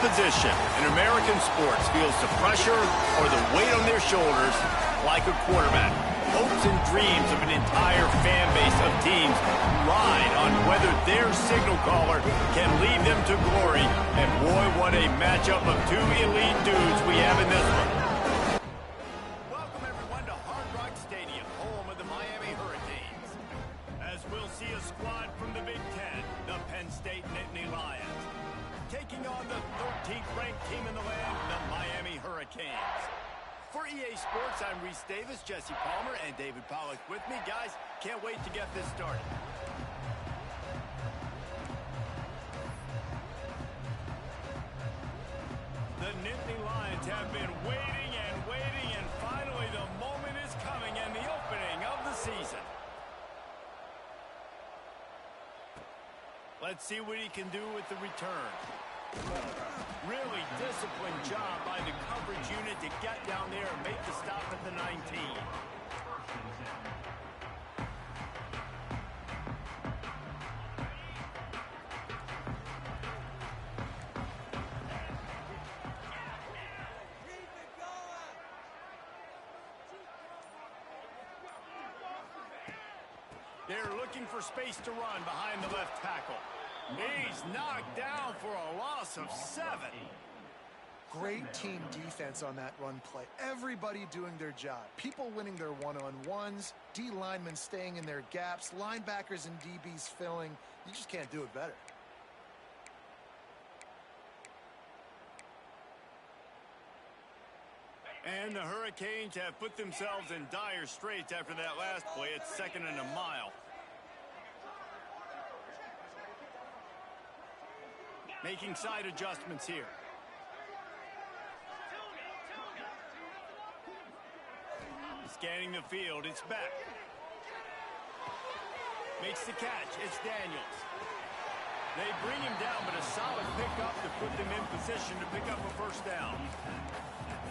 position in American sports feels the pressure or the weight on their shoulders like a quarterback. Hopes and dreams of an entire fan base of teams ride on whether their signal caller can lead them to glory. And boy, what a matchup of two elite dudes we have in this one. Welcome everyone to Hard Rock Stadium, home of the Miami Hurricanes. As we'll see a squad from the Big Ten, the Penn State Nittany Lions, taking on the 13th ranked team in the land, the Miami Hurricanes. For EA Sports, I'm Reese Davis, Jesse Palmer, and David Pollack with me. Guys, can't wait to get this started. The Nittany Lions have been waiting, and finally the moment is coming and the opening of the season. Let's see what he can do with the return. Really disciplined job by the coverage unit to get down there and make the stop at the 19. They're looking for space to run behind the left tackle. He's knocked down for a loss of 7. Great team defense on that run play. Everybody doing their job. People winning their one-on-ones, D linemen staying in their gaps, linebackers and DBs filling. You just can't do it better. And the Hurricanes have put themselves in dire straits after that last play. It's 2nd and a mile. Making side adjustments here. Scanning the field, it's back. Makes the catch, it's Daniels. They bring him down, but a solid pickup to put them in position to pick up a first down.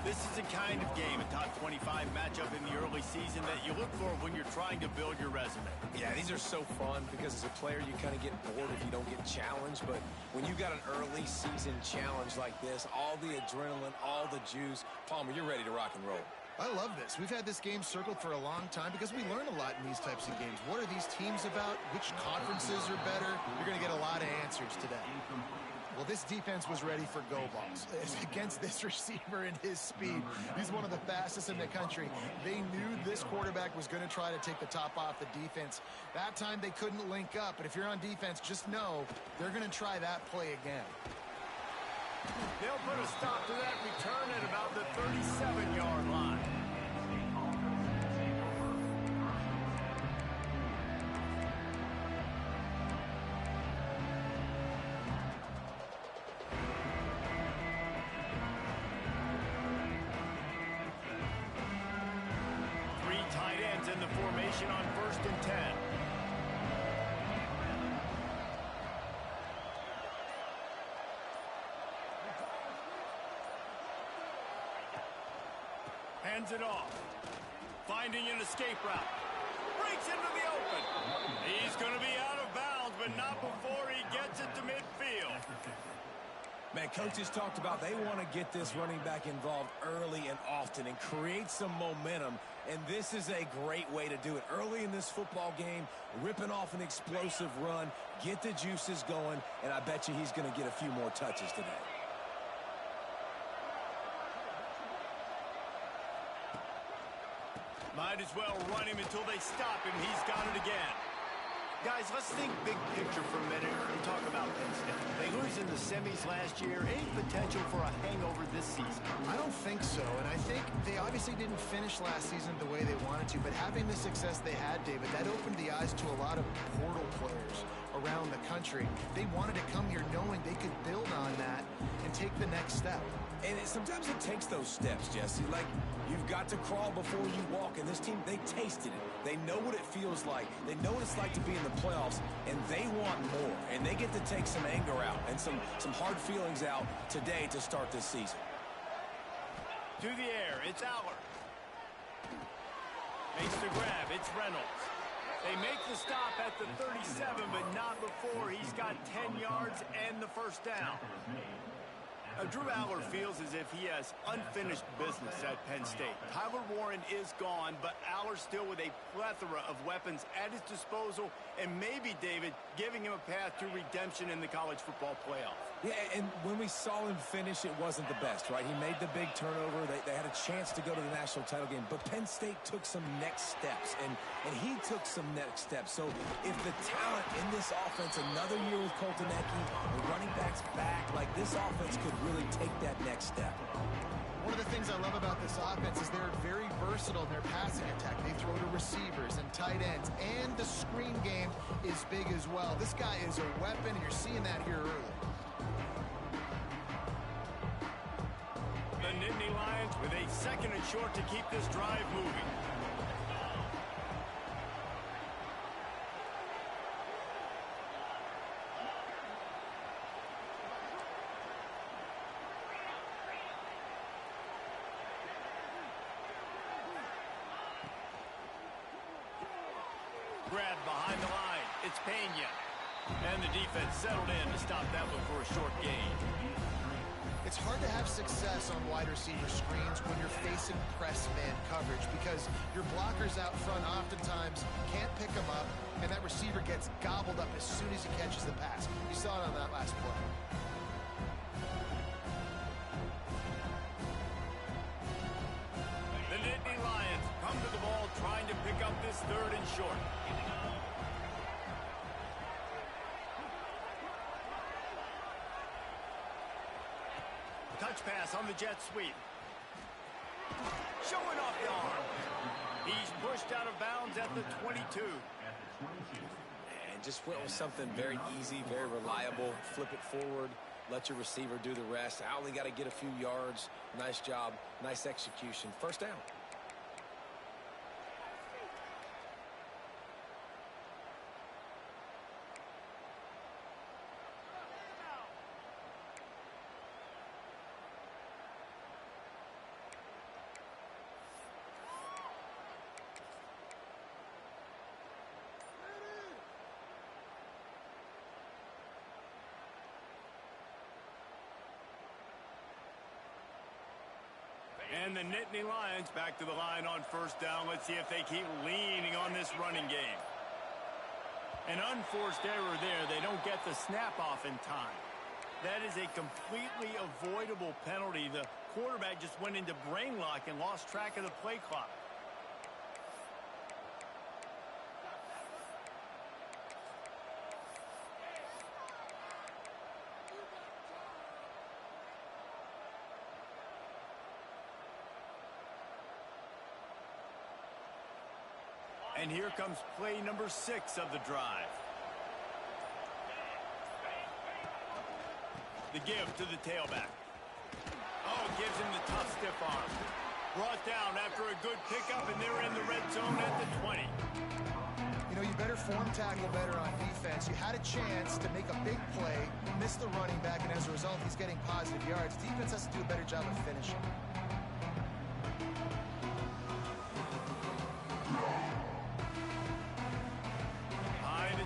This is the kind of game, a top 25 matchup in the early season that you look for when you're trying to build your resume. Yeah, these are so fun because as a player, you kind of get bored if you don't get challenged. But when you got an early season challenge like this, all the adrenaline, all the juice, Palmer, you're ready to rock and roll. I love this. We've had this game circled for a long time because we learn a lot in these types of games. What are these teams about? Which conferences are better? You're going to get a lot of answers today. Well, this defense was ready for go balls. Against this receiver and his speed, he's one of the fastest in the country. They knew this quarterback was going to try to take the top off the defense. That time they couldn't link up, but if you're on defense, just know they're going to try that play again. They'll put a stop to that return at about the 37-yard line. In the formation on 1st and 10. Hands it off. Finding an escape route. Breaks into the open. He's going to be out of bounds, but not before he gets it to midfield. Man, coaches talked about they want to get this running back involved early and often and create some momentum, and this is a great way to do it. Early in this football game, ripping off an explosive run, get the juices going, and I bet you he's going to get a few more touches today. Might as well run him until they stop him. He's got it again. Guys, let's think big picture for a minute and talk about Penn State. They lose in the semis last year. Any potential for a hangover this season? I don't think so, and I think they obviously didn't finish last season the way they wanted to, but having the success they had, David, that opened the eyes to a lot of portal players around the country. They wanted to come here knowing they could build on that and take the next step. And sometimes it takes those steps, Jesse. Like, you've got to crawl before you walk. And this team, they tasted it. They know what it feels like. They know what it's like to be in the playoffs, and they want more. And they get to take some anger out and some hard feelings out today to start this season. To the air, it's Aller. Makes the grab, it's Reynolds. They make the stop at the 37, but not before he's got 10 yards and the first down. Drew Aller feels as if he has unfinished business at Penn State. Tyler Warren is gone, but Aller still with a plethora of weapons at his disposal, and maybe, David, giving him a path to redemption in the college football playoff. Yeah, and when we saw him finish, it wasn't the best, right? He made the big turnover. They had a chance to go to the national title game, but Penn State took some next steps, and he took some next steps. So if the talent in this offense, another year with Colton Ncaa, the running backs back, like this offense could really take that next step. One of the things I love about this offense is they're very versatile in their passing attack. They throw to receivers and tight ends, and the screen game is big as well. This guy is a weapon, and you're seeing that here early. The Nittany Lions with a second and short to keep this drive moving. Grab behind the line. It's Pena. And the defense settled in to stop that one for a short gain. It's hard to have success on wide receiver screens when you're facing press man coverage because your blockers out front oftentimes can't pick them up, and that receiver gets gobbled up as soon as he catches the pass. You saw it on that last play. The Nittany Lions come to the ball trying to pick up this third and short. Touch pass on the jet sweep. Showing off the arm. He's pushed out of bounds at the 22. And just went with something very easy, very reliable. Flip it forward. Let your receiver do the rest. I only got to get a few yards. Nice job. Nice execution. First down. And the Nittany Lions back to the line on first down. Let's see if they keep leaning on this running game. An unforced error there. They don't get the snap off in time. That is a completely avoidable penalty. The quarterback just went into brain lock and lost track of the play clock. And here comes play number 6 of the drive. The give to the tailback. Oh, gives him the tough stiff arm. Brought down after a good pickup, and they're in the red zone at the 20. You know, you better form tackle better on defense. You had a chance to make a big play, miss the running back, and as a result, he's getting positive yards. Defense has to do a better job of finishing.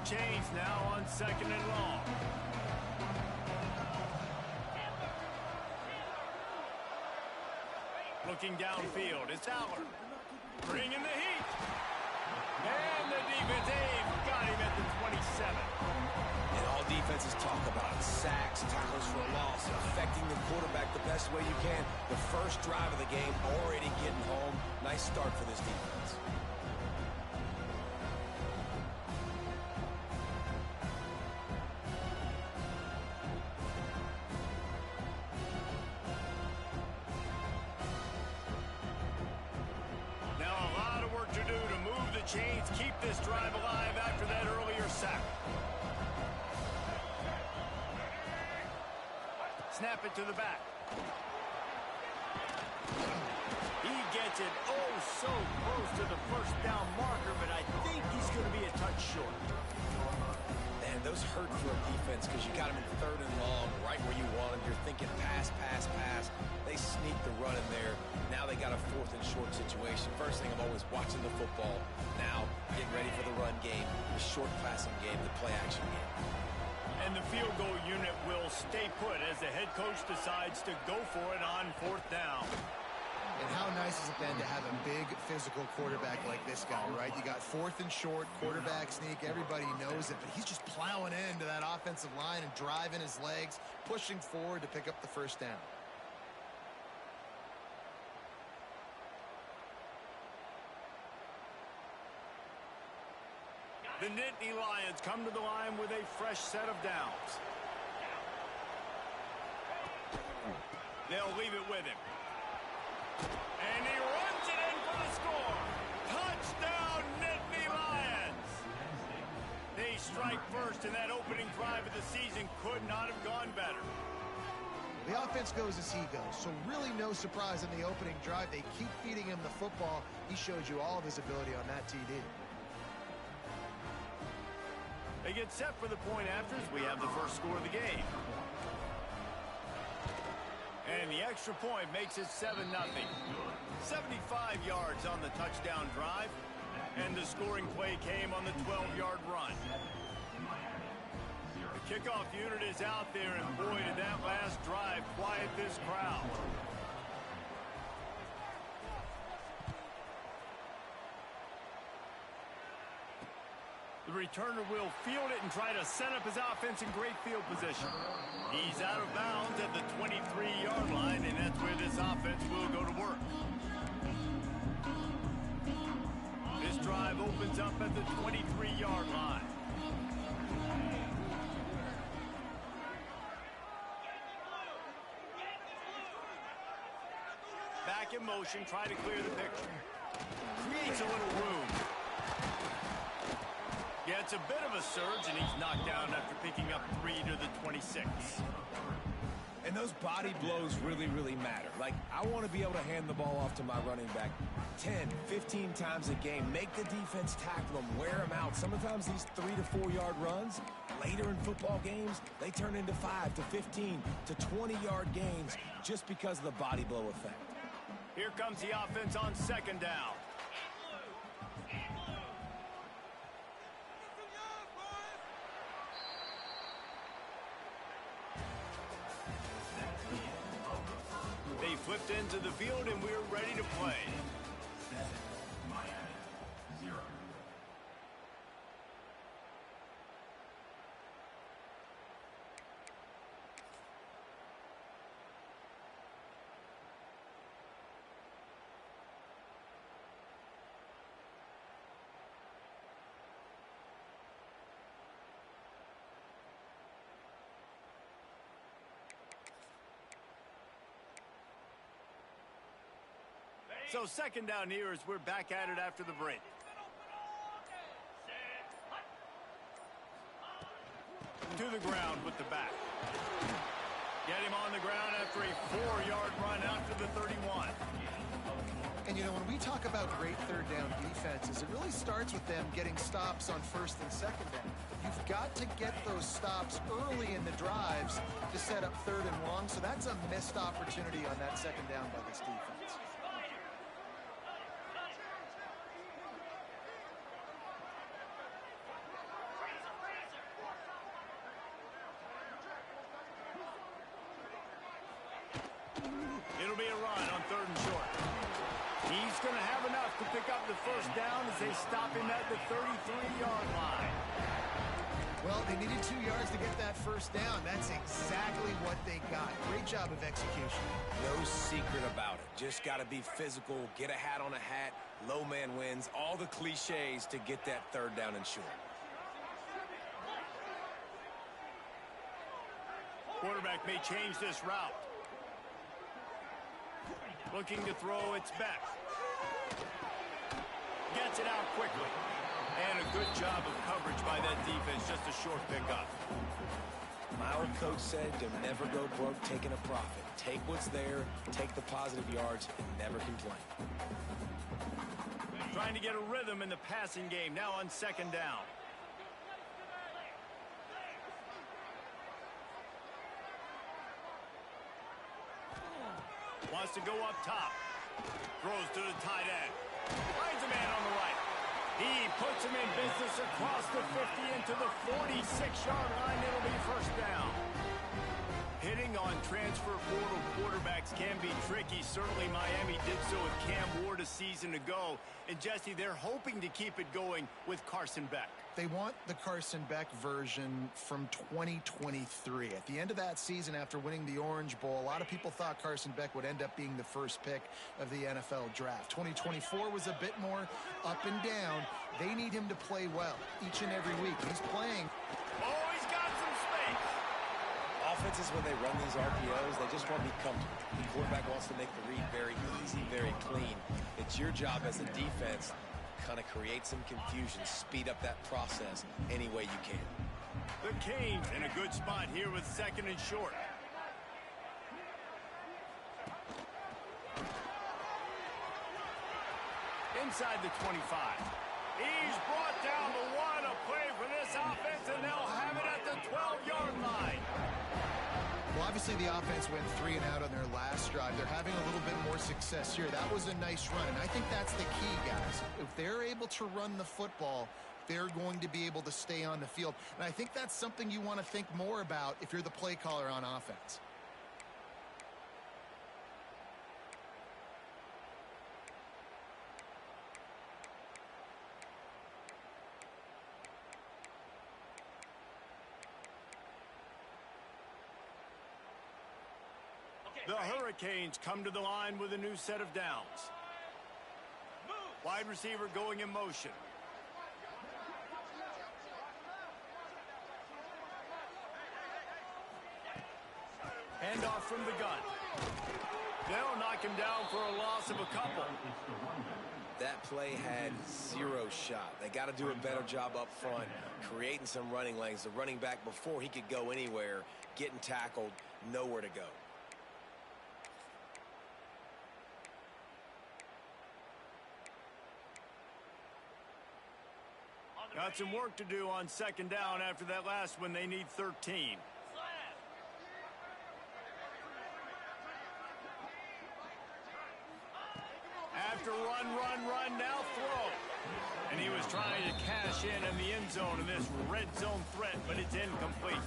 Chains now on second and long. Looking downfield, it's Aller. Bringing the heat. And the defense got him at the 27. And all defenses talk about it. Sacks, tackles for a loss, affecting the quarterback the best way you can. The first drive of the game, already getting home. Nice start for this defense. Chains keep this drive alive after that earlier sack. Snap it to the back. He gets it so close to the first down marker, but I think he's going to be a touch short. And those hurt for a defense because you got him in third and long, right where you want him. You're thinking pass, pass, pass. They sneak the run in there. Now they got a fourth and short situation. First thing, I'm always watching the football. Now, getting ready for the run game, the short passing game, the play action game. And the field goal unit will stay put as the head coach decides to go for it on 4th down. And how nice is it then to have a big physical quarterback like this guy, right? You got 4th and short, quarterback sneak, everybody knows it, but he's just plowing into that offensive line and driving his legs, pushing forward to pick up the 1st down. The Nittany Lions come to the line with a fresh set of downs. They'll leave it with him. And he runs it in for the score. Touchdown, Nittany Lions. They strike first, and that opening drive of the season could not have gone better. The offense goes as he goes, so really no surprise in the opening drive. They keep feeding him the football. He showed you all of his ability on that TD. They get set for the point afters. We have the first score of the game. And the extra point makes it 7-0. 75 yards on the touchdown drive. And the scoring play came on the 12-yard run. The kickoff unit is out there, and boy, did that last drive quiet this crowd. The returner will field it and try to set up his offense in great field position. He's out of bounds at the 23-yard line, and that's where this offense will go to work. This drive opens up at the 23-yard line. Back in motion, try to clear the picture. Creates a little room. Yeah, it's a bit of a surge, and he's knocked down after picking up 3 to the 26. And those body blows really, really matter. Like, I want to be able to hand the ball off to my running back 10, 15 times a game. Make the defense tackle them, wear them out. Sometimes these 3 to 4 yard runs, later in football games, they turn into 5 to 15 to 20-yard gains just because of the body blow effect. Here comes the offense on 2nd down. They flipped into the field, and we're ready to play. So 2nd down here as we're back at it after the break. To the ground with the back. Get him on the ground after a 4-yard run out to the 31. And, you know, when we talk about great 3rd down defenses, it really starts with them getting stops on 1st and 2nd down. You've got to get those stops early in the drives to set up 3rd and long, so that's a missed opportunity on that 2nd down by this defense. It'll be a run on 3rd and short. He's going to have enough to pick up the 1st down as they stop him at the 33-yard line. Well, they needed 2 yards to get that 1st down. That's exactly what they got. Great job of execution. No secret about it. Just got to be physical, get a hat on a hat, low man wins, all the cliches to get that 3rd down and short. Quarterback may change this route. Looking to throw its best. Gets it out quickly. And a good job of coverage by that defense. Just a short pickup. My old coach said to never go broke taking a profit. Take what's there, take the positive yards, and never complain. Trying to get a rhythm in the passing game. Now on 2nd down. Wants to go up top. Throws to the tight end. Finds a man on the right. He puts him in business across the 50 into the 46-yard line. It'll be first down. Hitting on transfer portal quarterbacks can be tricky. Certainly Miami did so with Cam Ward a season ago. And Jesse, they're hoping to keep it going with Carson Beck. They want the Carson Beck version from 2023. At the end of that season, after winning the Orange Bowl, a lot of people thought Carson Beck would end up being the first pick of the NFL draft. 2024 was a bit more up and down. They need him to play well each and every week. He's playing. Oh, he's got some space. Offenses, when they run these RPOs, they just want to be comfortable. The quarterback wants to make the read very easy, very clean. It's your job as a defense to kind of create some confusion, speed up that process any way you can. The Canes in a good spot here with second and short. Inside the 25. He's brought down the one. A play for this offense, and they'll have it at the 12-yard line. Well, obviously the offense went 3 and out on their last drive. They're having a little bit more success here. That was a nice run, and I think that's the key, guys. If they're able to run the football, they're going to be able to stay on the field. And I think that's something you want to think more about if you're the play caller on offense. The Hurricanes come to the line with a new set of downs. Wide receiver going in motion. Handoff from the gun. They'll knock him down for a loss of a couple. That play had 0 shot. They got to do a better job up front, creating some running lanes. The running back, before he could go anywhere, getting tackled, nowhere to go. Got some work to do on second down after that last one. They need 13. After run, now throw. And he was trying to cash in the end zone in this red zone threat, but it's incomplete.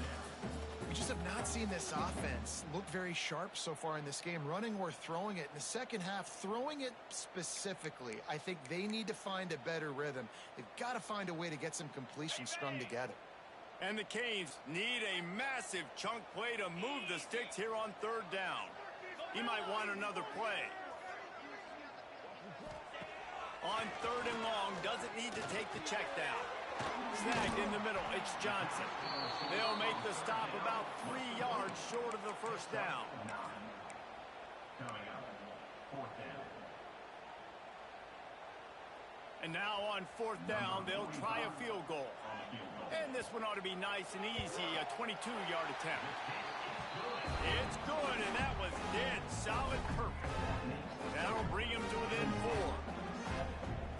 We just have not seen this offense look very sharp so far in this game, running or throwing it. In the second half, throwing it specifically, I think they need to find a better rhythm. They've got to find a way to get some completion strung together. And the Canes need a massive chunk play to move the sticks here on third down. He might want another play. On third and long, doesn't need to take the check down. Snagged in the middle, it's Johnson. They'll make the stop about 3 yards short of the first down. And now on fourth down, they'll try a field goal. And this one ought to be nice and easy, a 22-yard attempt. It's good, and that was dead solid perfect. That'll bring him to within 4.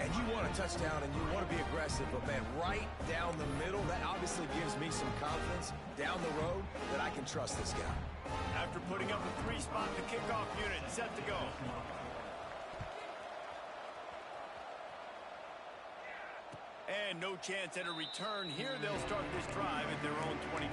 And you want a touchdown and you want to be aggressive, but man, right down the middle, that obviously gives me some confidence down the road that I can trust this guy. After putting up a 3-spot, the kickoff unit set to go. And no chance at a return here. They'll start this drive at their own 25.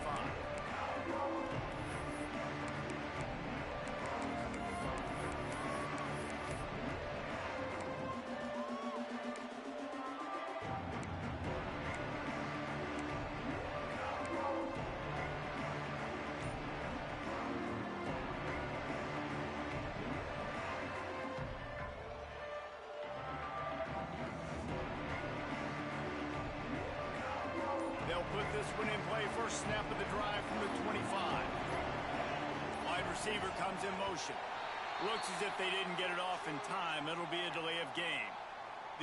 They'll put this one in play. First snap of the drive from the 25. Wide receiver comes in motion. Looks as if they didn't get it off in time. It'll be a delay of game.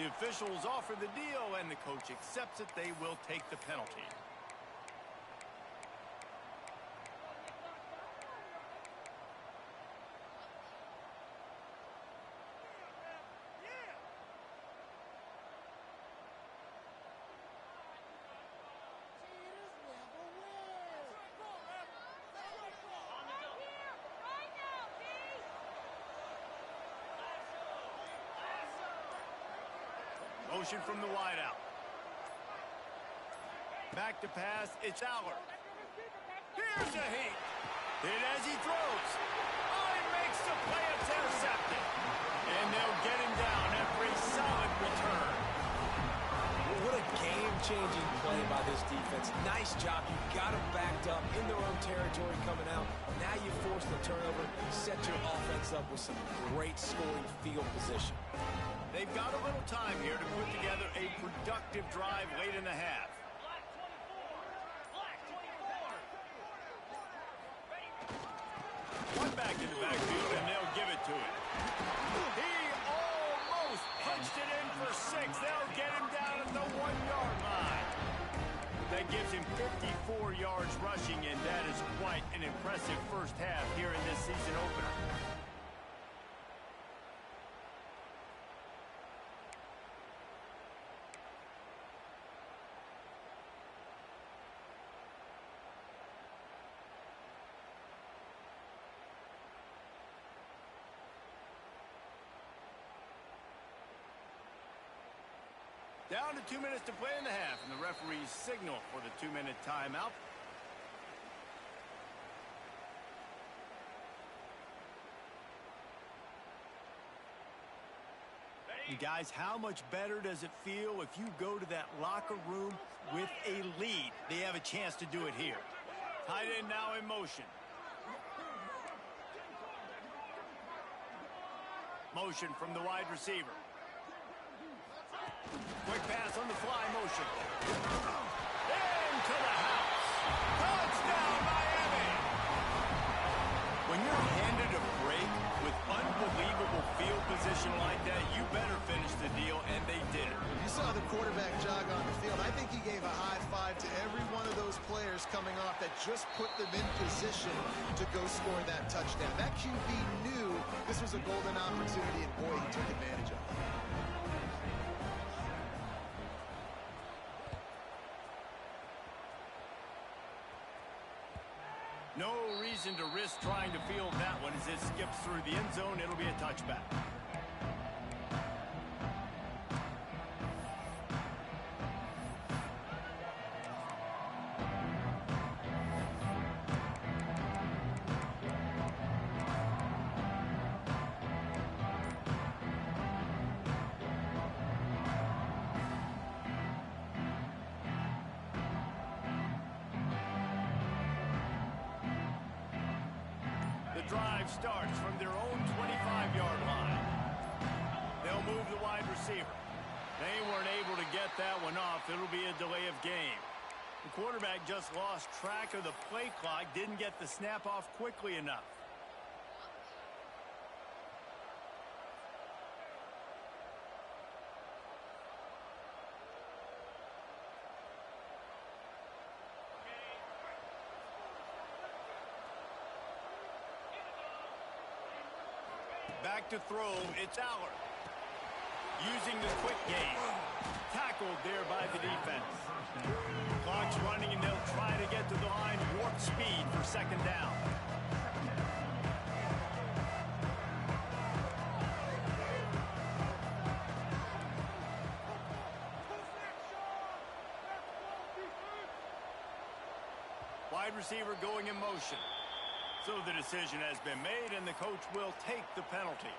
The officials offer the deal, and the coach accepts it. They will take the penalty. Motion from the wideout. Back to pass, it's Aller. Here's a heat. Hit as he throws. Oh, he makes the play. It's intercepted. And they'll get him down after a solid return. What a game-changing play by this defense. Nice job. You got them backed up in their own territory coming out. Now you force the turnover. Set your offense up with some great scoring field position. They've got a little time here to put together a productive drive late in the half. One back in the backfield, and they'll give it to him. He almost punched it in for 6. They'll get him down at the 1-yard line. That gives him 54 yards rushing, and that is quite an impressive first half here in this season opener. Down to 2 minutes to play in the half, and the referees signal for the 2-minute timeout. And guys, how much better does it feel if you go to that locker room with a lead? They have a chance to do it here. Tight end now in motion. Motion from the wide receiver. Quick pass on the fly motion. Into the house. Touchdown, Miami! When you're handed a break with unbelievable field position like that, you better finish the deal, and they did. You saw the quarterback jog on the field. I think he gave a high five to every one of those players coming off that just put them in position to go score that touchdown. That QB knew this was a golden opportunity, and boy, he took advantage of it. No reason to risk trying to field that one. As it skips through the end zone, it'll be a touchback. Drive starts from their own 25-yard line. They'll move the wide receiver. They weren't able to get that one off. It'll be a delay of game. The quarterback just lost track of the play clock, didn't get the snap off quickly enough. Back to throw, it's Aller. Using the quick game. Tackled there by the defense. Clock's running, and they'll try to get to the line. Warp speed for second down. Wide receiver going in motion. So the decision has been made, and the coach will take the penalty.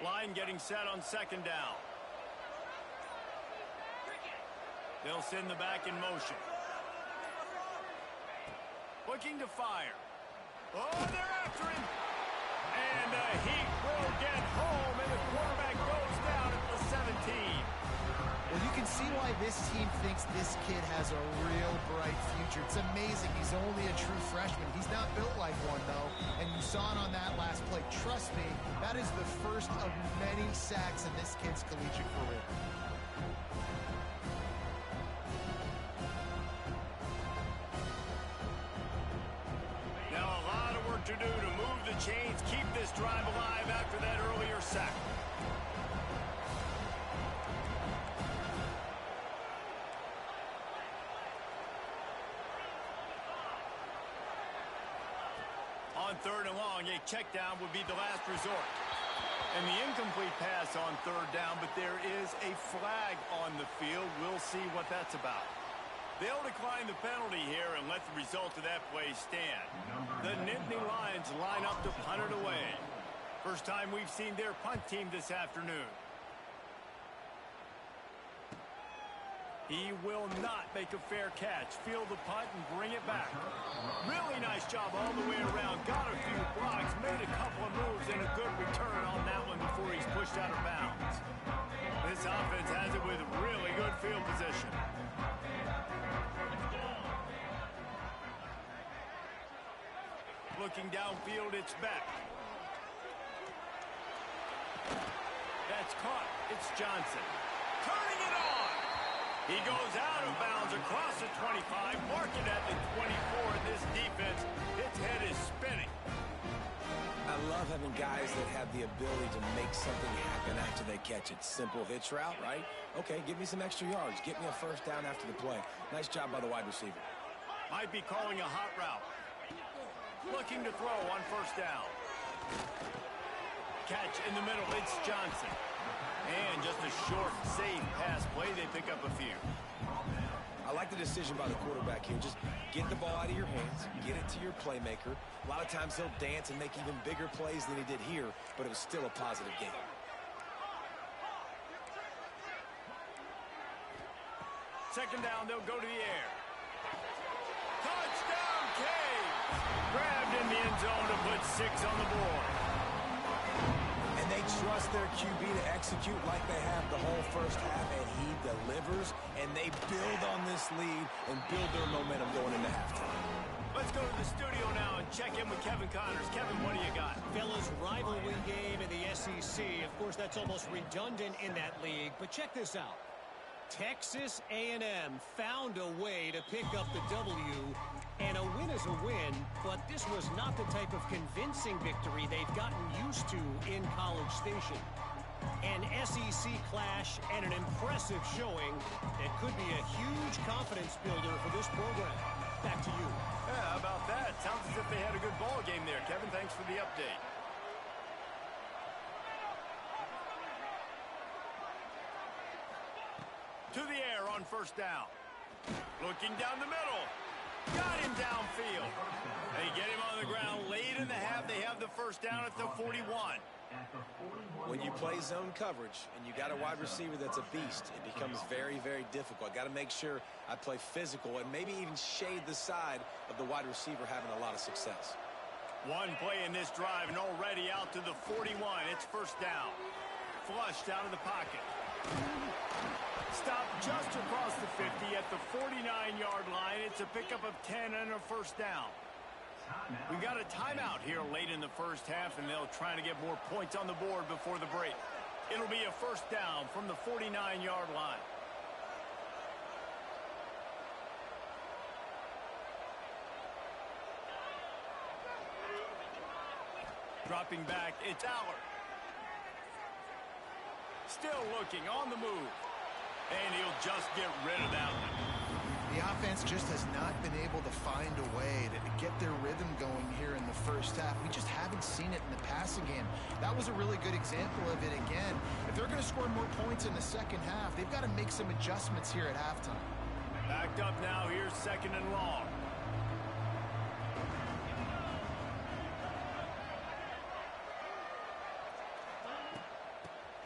Line getting set on second down. They'll send the back in motion. Looking to fire. Oh, they're after him. And he will get home, and the quarterback goes down at the 17. Well, you can see why this team thinks this kid has a real bright future. It's amazing. He's only a true freshman. He's not built like one, though, and you saw it on that last play. Trust me, that is the first of many sacks in this kid's collegiate career. To do to move the chains, keep this drive alive after that earlier sack. third and long, a check down would be the last resort. And the incomplete pass on third down, but there is a flag on the field. We'll see what that's about. They'll decline the penalty here and let the result of that play stand. The Nittany Lions line up to punt it away. First time we've seen their punt team this afternoon. He will not make a fair catch. Field the punt and bring it back. Really nice job all the way around. Got a few blocks, made a couple of moves, and a good return on that one before he's pushed out of bounds. This offense has it with really good field position. Looking downfield, it's Beck. That's caught. It's Johnson. Turning it on. He goes out of bounds across the 25, marking at the 24. This defense, its head is spinning. I love having guys that have the ability to make something happen after they catch it. Simple hitch route, right? Okay, give me some extra yards. Get me a first down after the play. Nice job by the wide receiver. Might be calling a hot route. Looking to throw on first down. Catch in the middle. It's Johnson. And just a short, safe pass play. They pick up a few. I like the decision by the quarterback here. Just get the ball out of your hands, get it to your playmaker. A lot of times he'll dance and make even bigger plays than he did here, but it was still a positive game. Second down, they'll go to the air. Touchdown, Caves! Grabbed in the end zone to put 6 on the board. And they trust their QB to execute like they have the whole first half, and he delivers, and they build on this lead and build their momentum going into halftime. Let's go to the studio now and check in with Kevin Connors. Kevin, what do you got? Fellas, rivalry game in the SEC. Of course, that's almost redundant in that league, but check this out. Texas A&M found a way to pick up the W, and a win is a win, but this was not the type of convincing victory they've gotten used to in College Station. An SEC clash and an impressive showing that could be a huge confidence builder for this program. Back to you. Yeah, how about that? Sounds as if they had a good ball game there. Kevin, thanks for the update. To the air on first down. Looking down the middle. Got him downfield. They get him on the ground late in the half. They have the first down at the 41. When you play zone coverage and you got a wide receiver that's a beast, it becomes very, very difficult. I got to make sure I play physical and maybe even shade the side of the wide receiver having a lot of success. One play in this drive and already out to the 41. It's first down. Flushed out of the pocket. Stopped just across the 50 at the 49-yard line. It's a pickup of 10 and a first down. We got a timeout here late in the first half, and they'll try to get more points on the board before the break. It'll be a first down from the 49-yard line. Dropping back, it's Aller. Still looking on the move. And he'll just get rid of that one. The offense just has not been able to find a way to get their rhythm going here in the first half. We just haven't seen it in the passing game. That was a really good example of it again. If they're going to score more points in the second half, they've got to make some adjustments here at halftime. Backed up now. Here's second and long.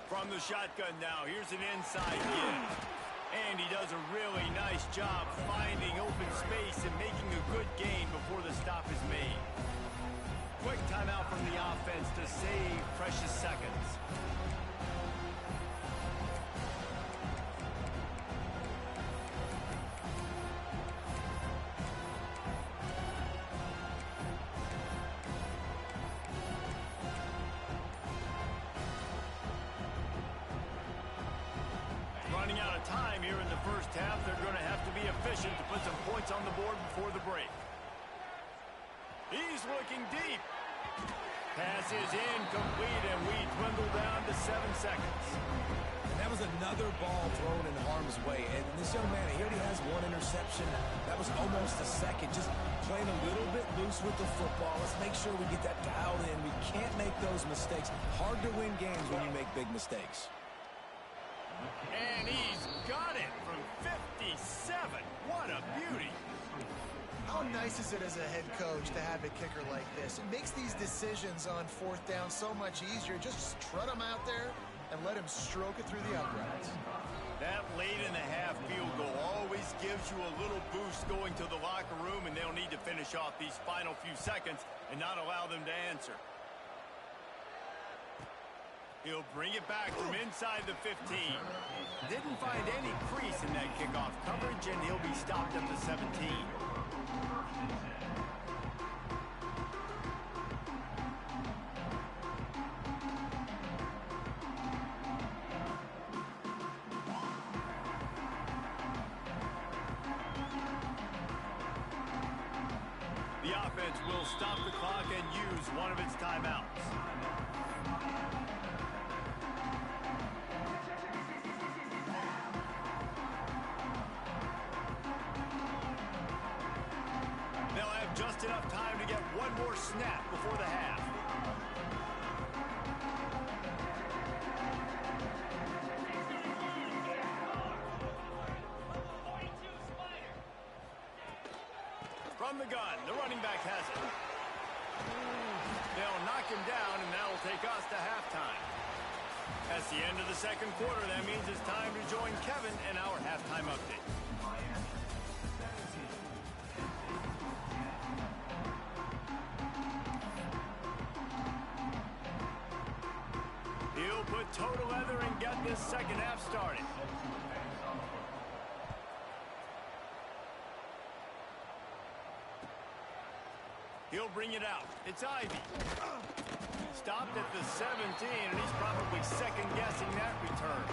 From the shotgun now, here's an inside give. And he does a really nice job finding open space and making a good gain before the stop is made. Quick timeout from the offense to save precious seconds. Running out of time here in the first half. They're going to have to be efficient to put some points on the board before the break. He's looking deep. Pass is incomplete, and we dwindle down to 7 seconds. And that was another ball thrown in harm's way. And this young man, he already has 1 interception. That was almost a second. Just playing a little bit loose with the football. Let's make sure we get that dialed in. We can't make those mistakes. Hard to win games when you make big mistakes. And he's got it from 57. What a beauty. How nice is it as a head coach to have a kicker like this? It makes these decisions on 4th down so much easier. Just trot him out there and let him stroke it through the uprights. That late in the half field goal always gives you a little boost going to the locker room, and they'll need to finish off these final few seconds and not allow them to answer. He'll bring it back from inside the 15. Didn't find any crease in that kickoff coverage, and he'll be stopped at the 17. The offense will stop the clock and use one of its timeouts. They'll have just enough time to get one more snap before the half. From the gun, the running back has it. They'll knock him down, and that will take us to halftime. That's the end of the second quarter. That means it's time to join Kevin in our halftime update. He'll put total leather and get this second half started. He'll bring it out. It's Ivy. Stopped at the 17, and he's probably second-guessing that return.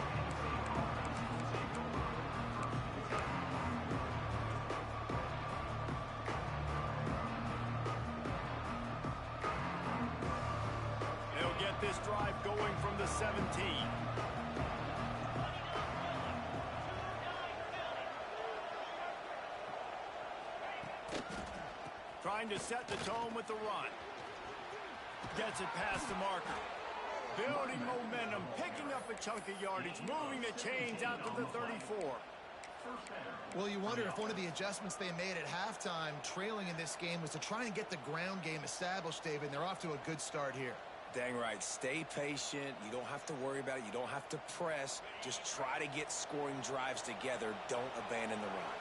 They'll get this drive going from the 17. Trying to set the tone with the run. Gets it past the marker. Building momentum, picking up a chunk of yardage, moving the chains out to the 34. Well, you wonder if one of the adjustments they made at halftime, trailing in this game, was to try and get the ground game established, David, and they're off to a good start here. Dang right. Stay patient. You don't have to worry about it. You don't have to press. Just try to get scoring drives together. Don't abandon the run.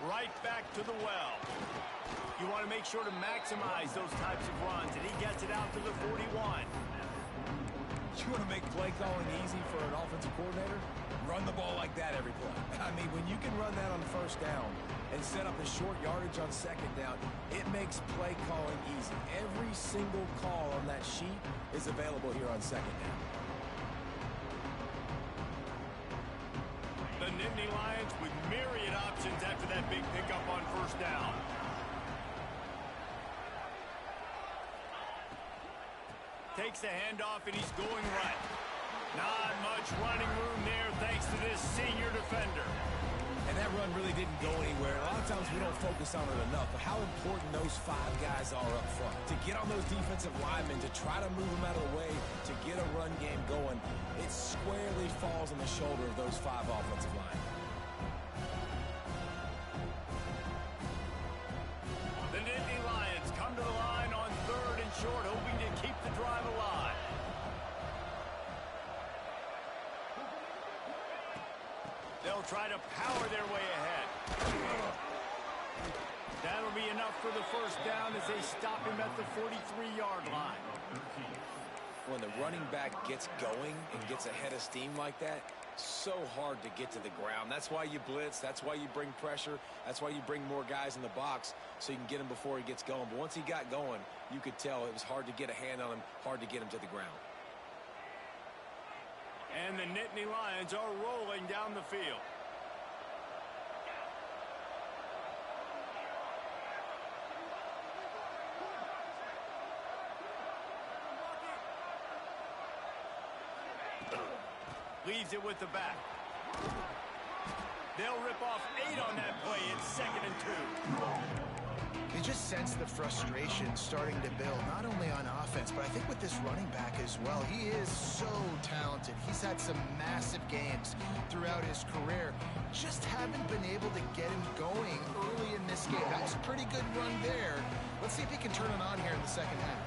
Right back to the well. You want to make sure to maximize those types of runs, and he gets it out to the 41. You want to make play calling easy for an offensive coordinator? Run the ball like that every play. I mean, when you can run that on first down and set up a short yardage on second down, it makes play calling easy. Every single call on that sheet is available here on second down. The Nittany Lions with myriad options after that big pickup on first down. Takes the handoff, and he's going right. Not much running room there thanks to this senior defender. And that run really didn't go anywhere. A lot of times we don't focus on it enough, but how important those 5 guys are up front. To get on those defensive linemen, to try to move them out of the way, to get a run game going, it squarely falls on the shoulder of those 5 offensive linemen. The Nittany Lions come to the line on 3rd and short, hoping to keep the drive alive. They'll try to power their way ahead. That'll be enough for the first down as they stop him at the 43-yard line. When the running back gets going and gets ahead of steam like that, so hard to get to the ground. That's why you blitz. That's why you bring pressure. That's why you bring more guys in the box so you can get him before he gets going. But once he got going, you could tell it was hard to get a hand on him, hard to get him to the ground. And the Nittany Lions are rolling down the field. Leaves it with the back. They'll rip off 8 on that play. It's 2nd and 2. You just sense the frustration starting to build, not only on offense, but I think with this running back as well. He is so talented. He's had some massive games throughout his career. Just haven't been able to get him going early in this game. That was a pretty good run there. Let's see if he can turn it on here in the second half.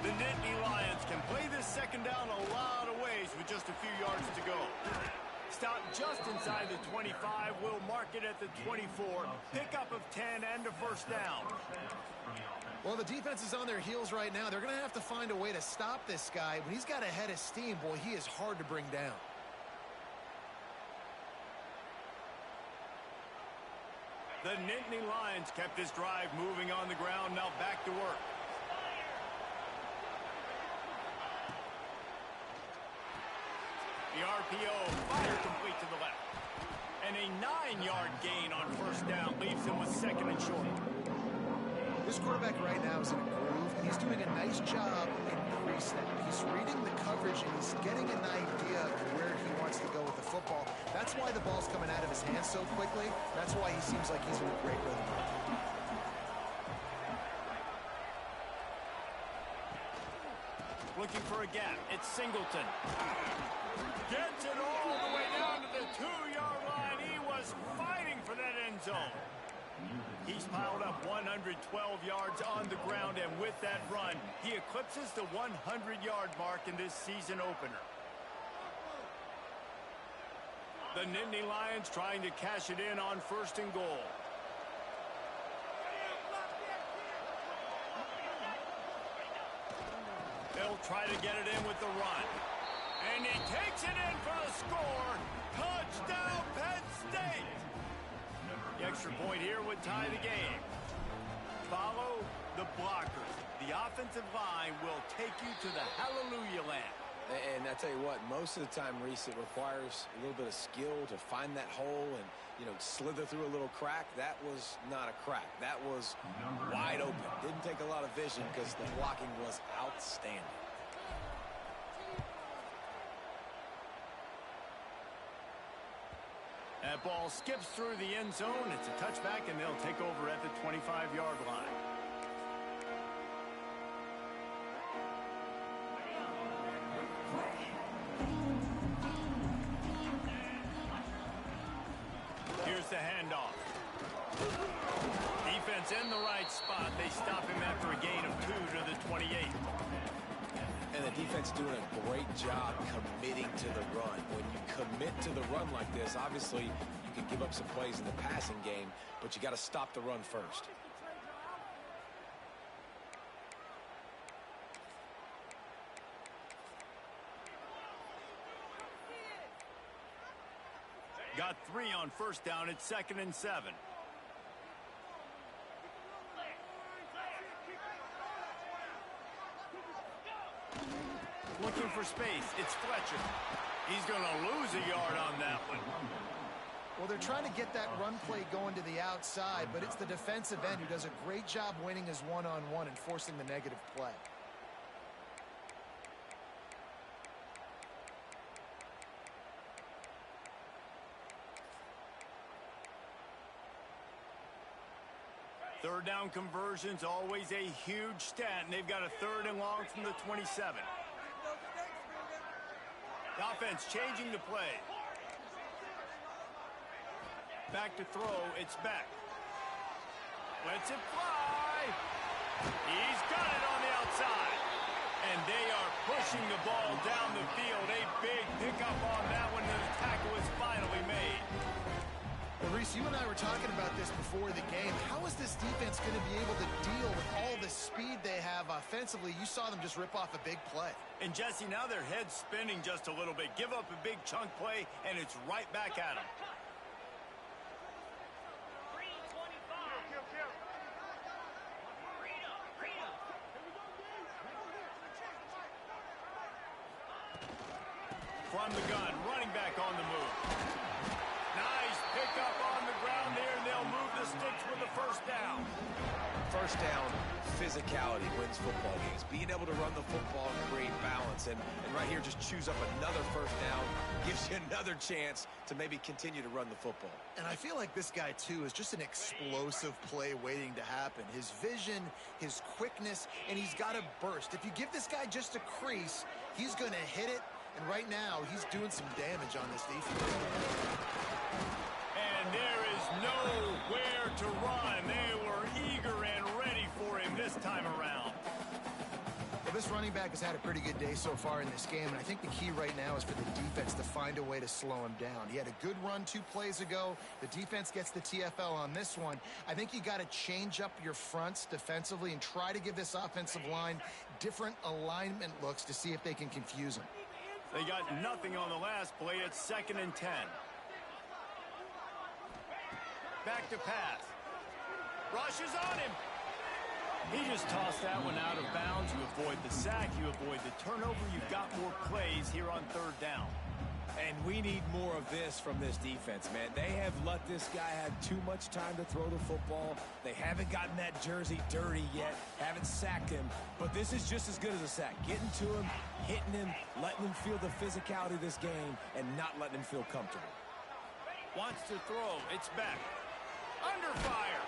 The Nittany Lions can play this second down a lot of ways with just a few yards to go. Stop just inside the 25. We'll mark it at the 24. Pickup of 10 and a first down. Well, the defense is on their heels right now. They're going to have to find a way to stop this guy. When he's got a head of steam, boy, he is hard to bring down. The Nittany Lions kept this drive moving on the ground. Now back to work. The RPO, fire complete to the left. And a 9-yard gain on first down leaves him with 2nd and short. This quarterback right now is in a groove, and he's doing a nice job in pre-snap. He's reading the coverage, and he's getting an idea of where he wants to go with the football. That's why the ball's coming out of his hands so quickly. That's why he seems like he's in a great rhythm. Looking for a gap. It's Singleton. Gets it all the way down to the 2-yard line. He was fighting for that end zone. He's piled up 112 yards on the ground, and with that run, he eclipses the 100-yard mark in this season opener. The Nittany Lions trying to cash it in on 1st and goal. They'll try to get it in with the run. And he takes it in for the score. Touchdown, Penn State. The extra point here would tie the game. Follow the blockers. The offensive line will take you to the hallelujah land. And I tell you what, most of the time, Reese, it requires a little bit of skill to find that hole and, slither through a little crack. That was not a crack. That was wide open. Didn't take a lot of vision because the blocking was outstanding. That ball skips through the end zone. It's a touchback, and they'll take over at the 25-yard line. Here's the handoff. Defense in the right spot. They stop him after a gain of 2 to the 28. And the defense doing a great job committing to the run. When you commit to the run like this, obviously you can give up some plays in the passing game, but you got to stop the run first. Got 3 on first down. It's 2nd and 7. Looking for space. It's Fletcher. He's going to lose a yard on that one. Well, they're trying to get that run play going to the outside, but it's the defensive end who does a great job winning his one-on-one and forcing the negative play. Third down conversions, always a huge stat, and they've got a 3rd and long from the 27. The offense changing the play. Back to throw, it's Beck. Lets it fly. He's got it on the outside. And they are pushing the ball down the field. A big pickup on that one, and the tackle is finally made. Well, Reese, you and I were talking about this before the game. How is this defense going to be able to deal with all the speed they have offensively? You saw them just rip off a big play. And, Jesse, now their head's spinning just a little bit. Give up a big chunk play, and it's right back at them. From the gun, running back on the move. Nice pickup on the ground there, and they'll move the sticks with the first down. First down, physicality wins football games. Being able to run the football and create balance. And right here, just choose up another first down. Gives you another chance to maybe continue to run the football. And I feel like this guy, too, is just an explosive play waiting to happen. His vision, his quickness, and he's got a burst. If you give this guy just a crease, he's going to hit it. And right now, he's doing some damage on this defense. And there is nowhere to run. They were eager and ready for him this time around. Well, this running back has had a pretty good day so far in this game, and I think the key right now is for the defense to find a way to slow him down. He had a good run 2 plays ago. The defense gets the TFL on this one. I think you got to change up your fronts defensively and try to give this offensive line different alignment looks to see if they can confuse him. They got nothing on the last play. It's 2nd and 10. Back to pass. Rush is on him. He just tossed that one out of bounds. You avoid the sack. You avoid the turnover. You've got more plays here on 3rd down. And we need more of this from this defense, man. They have let this guy have too much time to throw the football. They haven't gotten that jersey dirty yet, haven't sacked him. But this is just as good as a sack. Getting to him, hitting him, letting him feel the physicality of this game, and not letting him feel comfortable. Wants to throw. It's back. Under fire.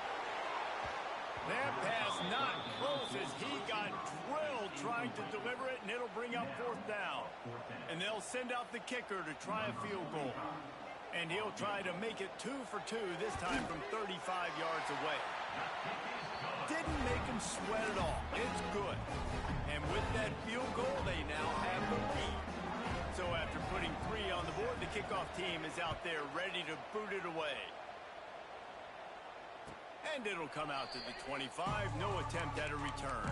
That pass not close as he got drilled trying to deliver it, and it'll bring up 4th down. And they'll send out the kicker to try a field goal. And he'll try to make it 2 for 2, this time from 35 yards away. Didn't make him sweat at all. It's good. And with that field goal, they now have the lead. So after putting 3 on the board, the kickoff team is out there ready to boot it away. And it'll come out to the 25. No attempt at a return.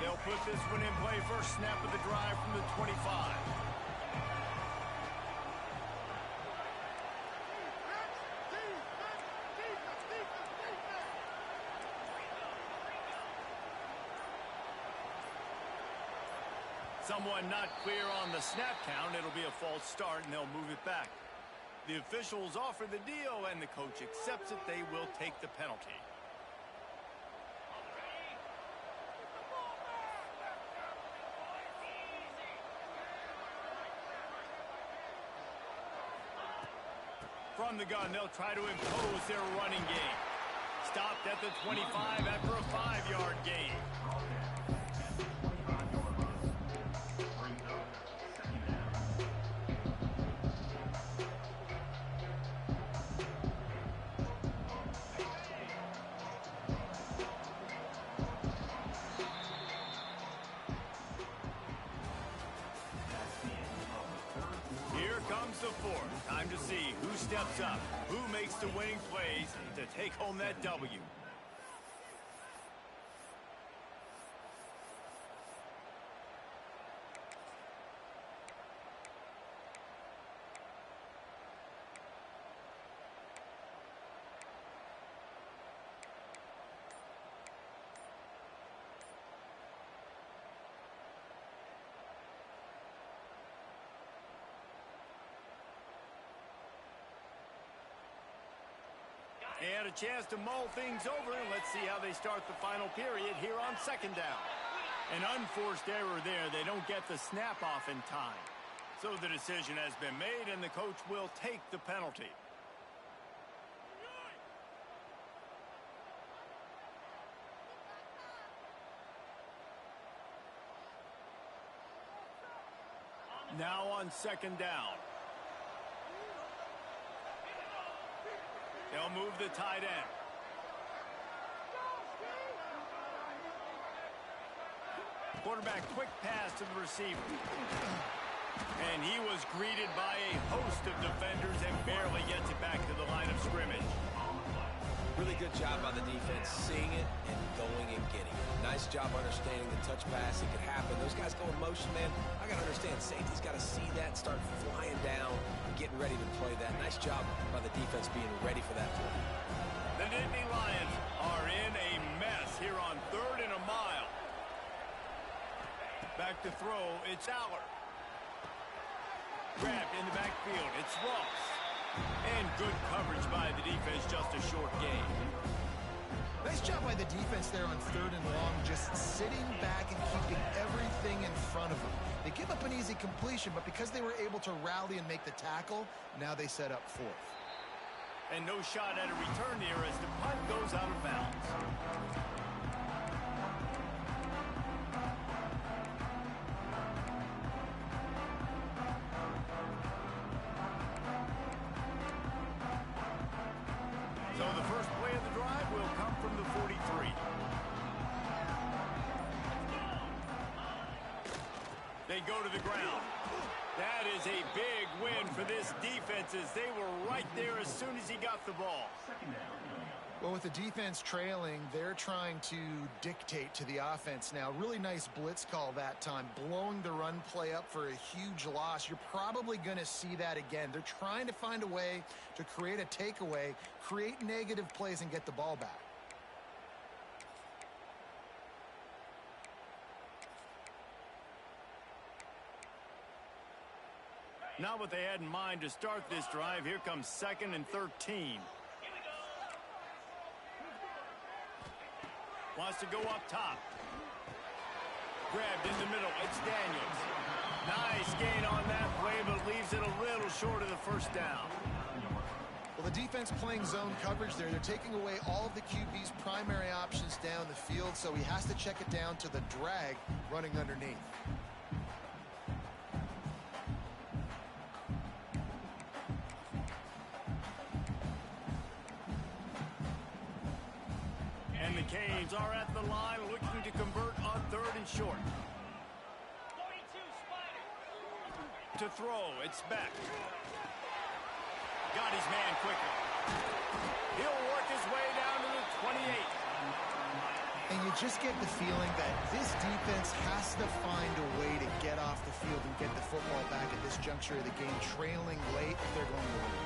They'll put this one in play. First snap of the drive from the 25. Someone not clear on the snap count. It'll be a false start, and they'll move it back. The officials offer the deal, and the coach accepts it. They will take the penalty. From the gun, they'll try to impose their running game. Stopped at the 25 after a 5-yard gain. The 4th. Time to see who steps up, who makes the winning plays to take home that W. They had a chance to mull things over, and let's see how they start the final period here on 2nd down. An unforced error there. They don't get the snap off in time. So the decision has been made, and the coach will take the penalty. Now on 2nd down. They'll move the tight end. Quarterback, quick pass to the receiver. And he was greeted by a host of defenders and barely gets it back to the line of scrimmage. Really good job by the defense, seeing it and going and getting it. Nice job understanding the touch pass. It could happen. Those guys go in motion, man. I got to understand, safety's got to see that, start flying down, getting ready to play that. that. Nice job by the defense being ready for that play. The Nittany Lions are in a mess here on 3rd and a mile. Back to throw, it's Aller. Grabbed in the backfield, it's Ross. And good coverage by the defense, just a short gain. Nice job by the defense there on 3rd and long, just sitting back and keeping everything in front of them. They give up an easy completion, but because they were able to rally and make the tackle, now they set up 4th. And no shot at a return here as the punt goes out of bounds. So the first play of the drive will come from the 43. They go to the ground. That is a big win for this defense as they were right there as soon as he got the ball. Well, with the defense trailing, they're trying to dictate to the offense now. Really nice blitz call that time, blowing the run play up for a huge loss. You're probably going to see that again. They're trying to find a way to create a takeaway, create negative plays, and get the ball back. Not what they had in mind to start this drive. Here comes 2nd and 13. Wants to go up top. Grabbed in the middle. It's Daniels. Nice gain on that play, but leaves it a little short of the first down. Well, the defense playing zone coverage there. They're taking away all of the QB's primary options down the field, so he has to check it down to the drag running underneath. And the Canes are at the line looking to convert on 3rd and short. To throw, it's Beck. Got his man quickly. He'll work his way down to the 28. And you just get the feeling that this defense has to find a way to get off the field and get the football back at this juncture of the game, trailing late if they're going to win.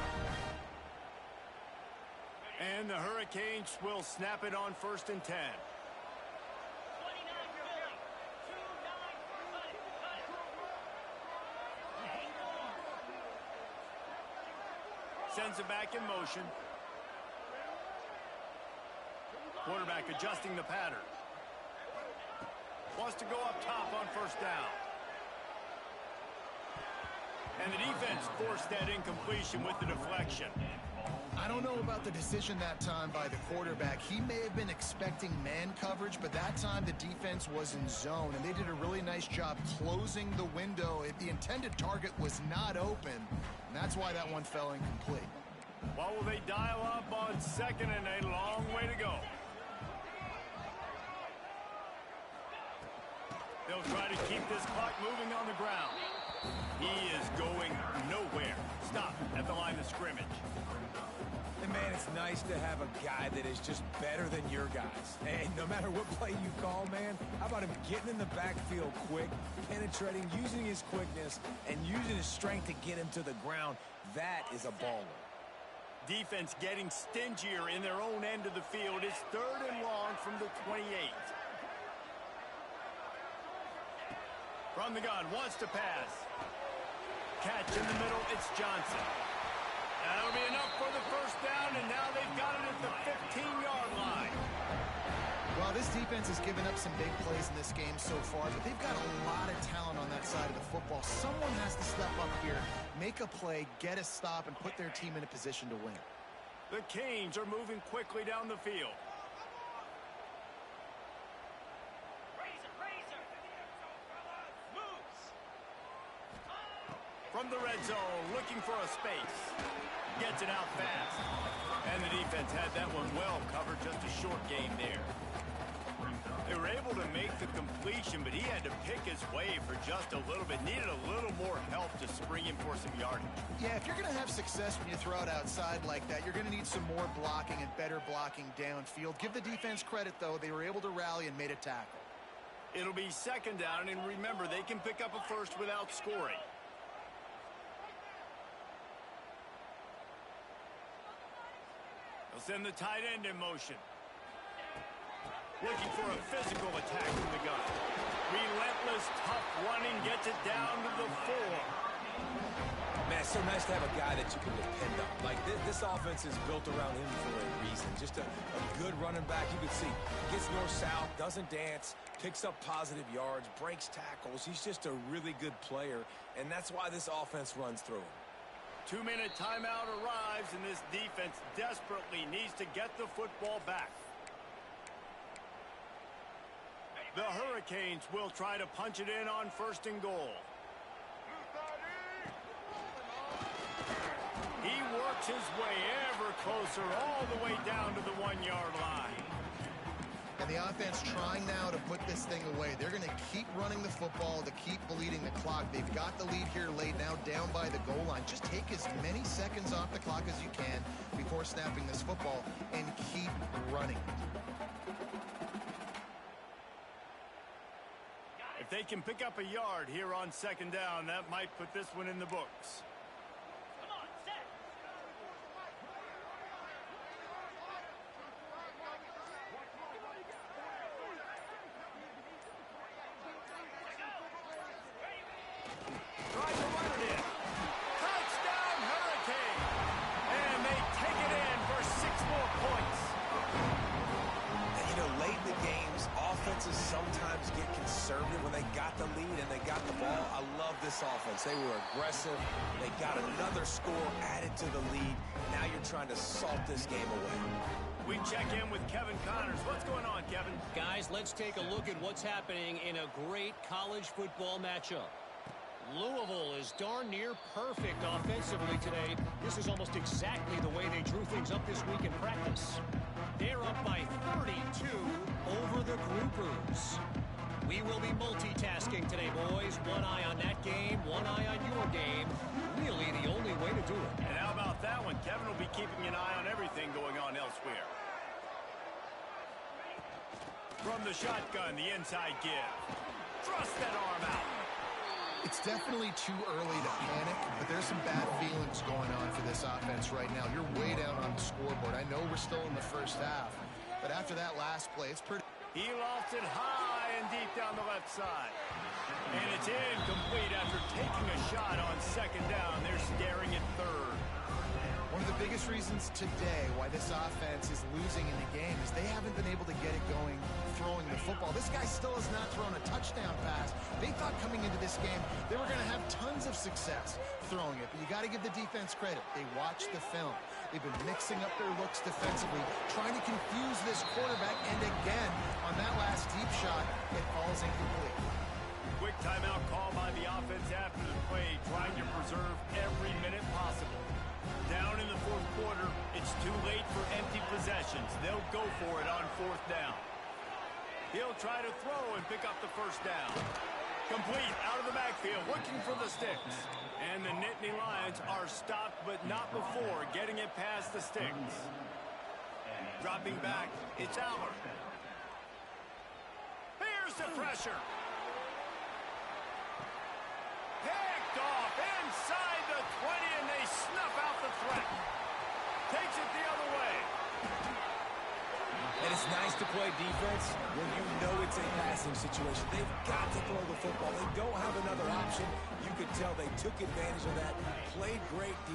And the Hurricanes will snap it on 1st and 10. Sends it back in motion. Quarterback adjusting the pattern. Wants to go up top on 1st down. And the defense forced that incompletion with the deflection. I don't know about the decision that time by the quarterback. He may have been expecting man coverage, but that time the defense was in zone, and they did a really nice job closing the window. The intended target was not open, and that's why that one fell incomplete. Well, will they dial up on 2nd and a long way to go? They'll try to keep this clock moving on the ground. He is going nowhere. Stop at the line of scrimmage. And, man, it's nice to have a guy that is just better than your guys. And no matter what play you call, man, how about him getting in the backfield quick, penetrating, using his quickness, and using his strength to get him to the ground? That is a baller. Defense getting stingier in their own end of the field. It's 3rd and long from the 28. From the gun, wants to pass. Catch in the middle, it's Johnson. That'll be enough for the 1st down, and now they've got it at the 15-yard line. Well, this defense has given up some big plays in this game so far, but they've got a lot of talent on that side of the football. Someone has to step up here, make a play, get a stop, and put their team in a position to win. The Canes are moving quickly down the field. From the red zone, looking for a space. Gets it out fast. And the defense had that one well covered, just a short gain there. They were able to make the completion, but he had to pick his way for just a little bit. Needed a little more help to spring him for some yardage. Yeah, if you're going to have success when you throw it outside like that, you're going to need some more blocking and better blocking downfield. Give the defense credit, though. They were able to rally and made a tackle. It'll be 2nd down, and remember, they can pick up a first without scoring. send the tight end in motion. Looking for a physical attack from the gun. Relentless, tough running gets it down to the 4. Man, it's so nice to have a guy that you can depend on. Like, this offense is built around him for a reason. Just a good running back. You can see, gets north-south, doesn't dance, picks up positive yards, breaks tackles. He's just a really good player, and that's why this offense runs through him. 2-minute timeout arrives, and this defense desperately needs to get the football back. The Hurricanes will try to punch it in on 1st and goal. He works his way ever closer all the way down to the 1-yard line. And the offense trying now to put this thing away. They're going to keep running the football to keep bleeding the clock. They've got the lead here laid now down by the goal line. Just take as many seconds off the clock as you can before snapping this football and keep running. If they can pick up a yard here on 2nd down, that might put this one in the books. Sometimes get conservative when they got the lead and they got the ball. I love this offense. They were aggressive. They got another score added to the lead. Now you're trying to salt this game away. We check in with Kevin Connors. What's going on, Kevin? Guys, let's take a look at what's happening in a great college football matchup. Louisville is darn near perfect offensively today. This is almost exactly the way they drew things up this week in practice. They're up by 32 over the Groupers. We will be multitasking today, boys. One eye on that game, one eye on your game. Really the only way to do it. And how about that one? Kevin will be keeping an eye on everything going on elsewhere. From the shotgun, the inside give. Thrust that arm out. It's definitely too early to panic, but there's some bad feelings going on for this offense right now. You're way down on the scoreboard. I know we're still in the first half, but after that last play, it's pretty... He lofted high and deep down the left side. And it's incomplete after taking a shot on 2nd down. They're staring at 3rd. One of the biggest reasons today why this offense is losing in the game is they haven't been able to get it going throwing the football. This guy still has not thrown a touchdown pass. They thought coming into this game they were going to have tons of success throwing it, but you got to give the defense credit. They watched the film. They've been mixing up their looks defensively, trying to confuse this quarterback, and again, on that last deep shot, it falls incomplete. Quick timeout call by the offense after the play, trying to preserve every minute possible. Down in the 4th quarter, it's too late for empty possessions. They'll go for it on 4th down. He'll try to throw and pick up the 1st down. Complete out of the backfield, looking for the sticks. And the Nittany Lions are stopped, but not before getting it past the sticks. Dropping back, it's Allard. Here's the pressure. Picked off inside the 20, and they snuff out the threat. Takes it the other way. And it's nice to play defense when you know it's a passing situation. They've got to throw the football. They don't have another option. You could tell they took advantage of that, played great D,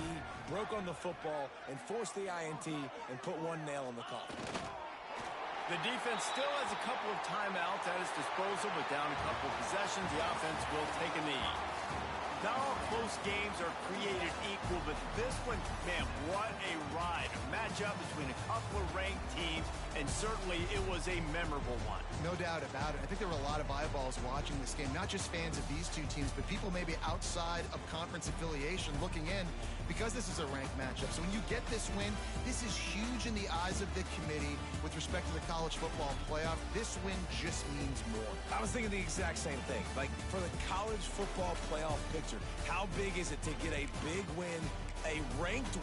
broke on the football, and forced the INT and put one nail in the coffin. The defense still has a couple of timeouts at its disposal, but down a couple of possessions, the offense will take a knee. Not all close games are created equal, but this one, man, what a ride. A matchup between a couple of ranked teams, and certainly it was a memorable one. No doubt about it. I think there were a lot of eyeballs watching this game, not just fans of these two teams, but people maybe outside of conference affiliation looking in because this is a ranked matchup. So when you get this win, this is huge in the eyes of the committee with respect to the college football playoff. This win just means more. I was thinking the exact same thing. Like, for the college football playoff picture, how big is it to get a big win, a ranked